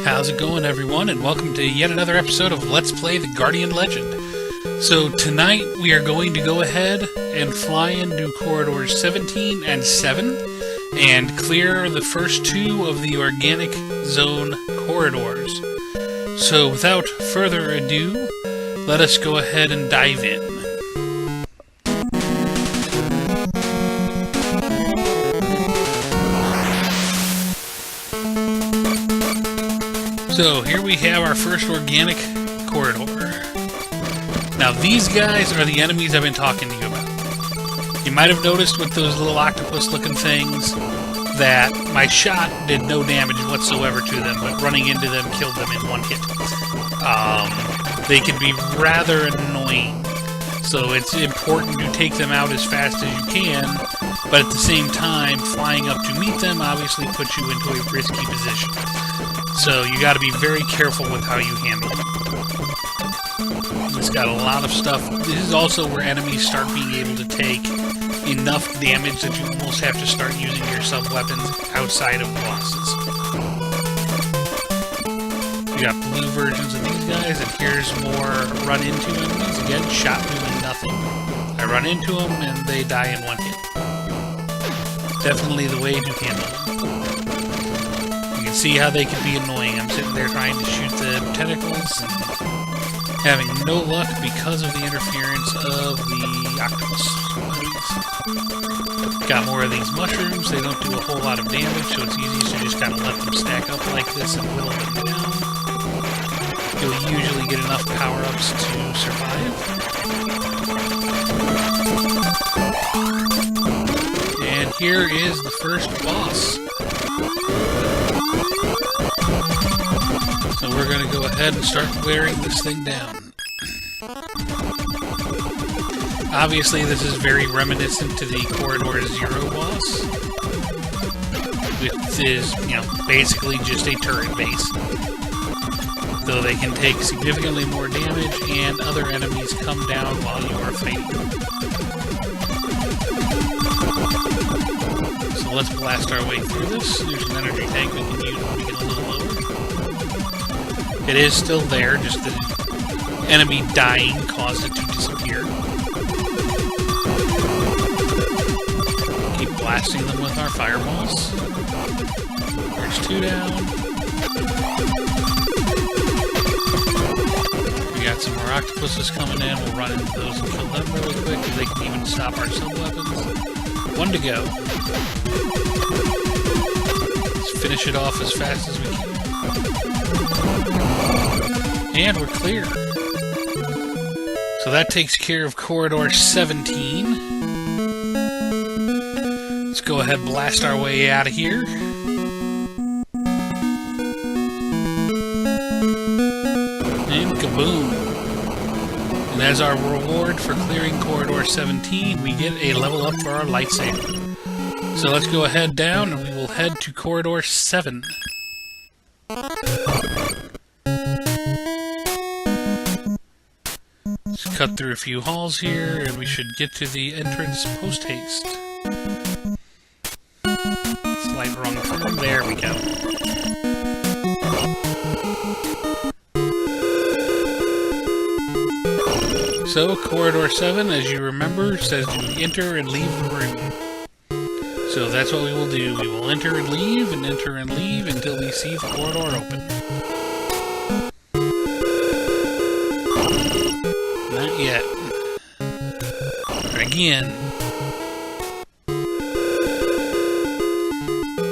How's it going, everyone, and welcome to yet another episode of Let's Play the Guardian Legend. So tonight we are going to go ahead and fly into corridors 17 and 7 and clear the first two of the organic zone corridors. So without further ado, let us go ahead and dive in. So here we have our first organic corridor. Now these guys are the enemies I've been talking to you about. You might have noticed with those little octopus looking things that my shot did no damage whatsoever to them, but running into them killed them in one hit. They can be rather annoying, so it's important to take them out as fast as you can, but at the same time, flying up to meet them obviously puts you into a risky position. So you got to be very careful with how you handle them. It's got a lot of stuff. This is also where enemies start being able to take enough damage that you almost have to start using your sub-weapons outside of bosses. We got blue versions of these guys, and here's more run-into enemies. Again, shot doing nothing. I run into them, and they die in one hit. Definitely the way to handle them. You can see how they can be annoying. I'm sitting there trying to shoot the tentacles, and having no luck because of the interference of the octopus. Got more of these mushrooms. They don't do a whole lot of damage, so it's easy to just kind of let them stack up like this and whittle them down. You'll usually get enough power-ups to survive. And here is the first boss. So we're going to go ahead and start wearing this thing down. Obviously, this is very reminiscent to the Corridor 0 boss, which is, basically just a turret base. Though they can take significantly more damage, and other enemies come down while you are fighting. So let's blast our way through this. There's an energy tank we can use when we get a little lower. It is still there, just the enemy dying caused it to disappear. Keep blasting them with our fireballs. There's two down. We got some more octopuses coming in. We'll run into those and kill them really quick, because they can even stop our sub-weapons. One to go. Let's finish it off as fast as we can. And we're clear. So that takes care of Corridor 17. Let's go ahead and blast our way out of here. And kaboom! And as our reward for clearing Corridor 17, we get a level up for our lightsaber. So let's go ahead down, and we will head to Corridor 7. Let's cut through a few halls here, and we should get to the entrance post-haste. Slight wrong turn. There we go. So, Corridor 7, as you remember, says to enter and leave the room. So that's what we will do. We will enter and leave until we see the corridor open. Not yet. Again.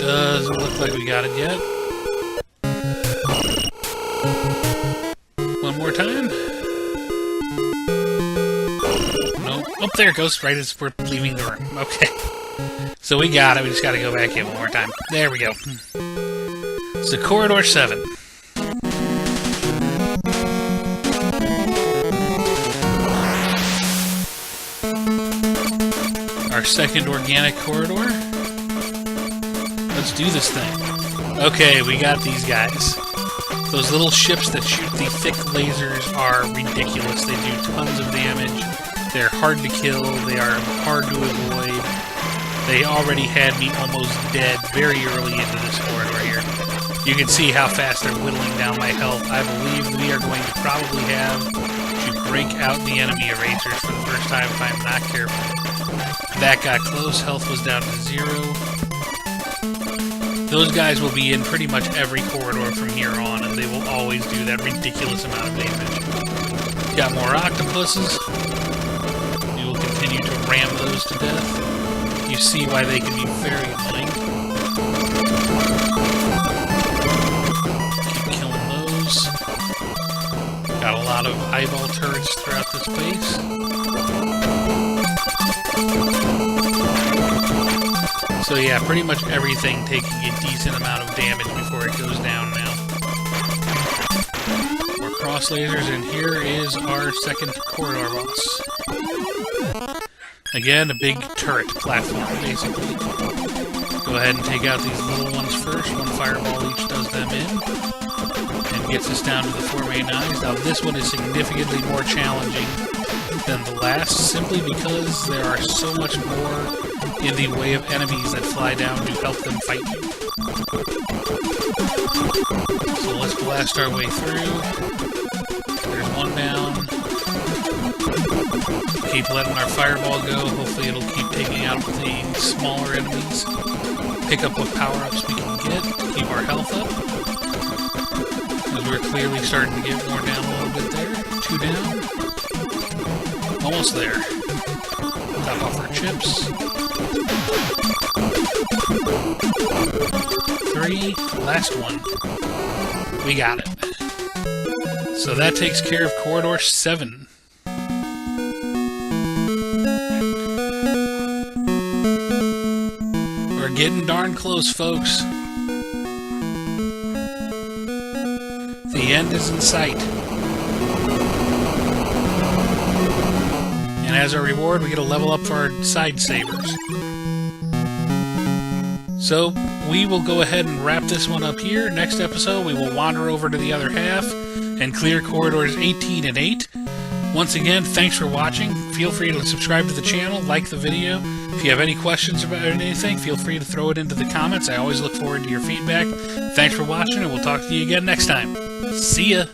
Doesn't look like we got it yet. One more time. Nope. Oh, there it goes, right as we're leaving the room. Okay. So we got it, we just gotta go back in one more time. There we go. So Corridor 7. Our second organic corridor. Let's do this thing. Okay, we got these guys. Those little ships that shoot the thick lasers are ridiculous. They do tons of damage. They're hard to kill. They are hard to avoid. They already had me almost dead very early into this corridor here. You can see how fast they're whittling down my health. I believe we are going to probably have to break out the enemy erasers for the first time if I'm not careful. That got close. Health was down to 0. Those guys will be in pretty much every corridor from here on, and they will always do that ridiculous amount of damage. Got more octopuses. We will continue to ram those to death. You see why they can be very annoying. Got a lot of eyeball turrets throughout this base. So yeah, pretty much everything taking a decent amount of damage before it goes down now. More cross lasers, and here is our second corridor boss. Again, a big turret platform, basically. Go ahead and take out these little ones first. One fireball each does them in. And gets us down to the 4 main eyes. Now this one is significantly more challenging than the last, simply because there are so much more in the way of enemies that fly down to help them fight you. So let's blast our way through. There's one down. Keep letting our fireball go. Hopefully it'll keep taking out the smaller enemies. Pick up what power-ups we can get to keep our health up. We're clearly starting to get worn down a little bit there. 2 down. Almost there. Top off our chips. 3. Last one. We got it. So that takes care of Corridor 7. We're getting darn close, folks. The end is in sight. And as our reward, we get a level up for our side sabers. So, we will go ahead and wrap this one up here. Next episode, we will wander over to the other half and clear corridors 18 and 8. Once again, thanks for watching. Feel free to subscribe to the channel, like the video. If you have any questions about anything, feel free to throw it into the comments. I always look forward to your feedback. Thanks for watching, and we'll talk to you again next time. See ya!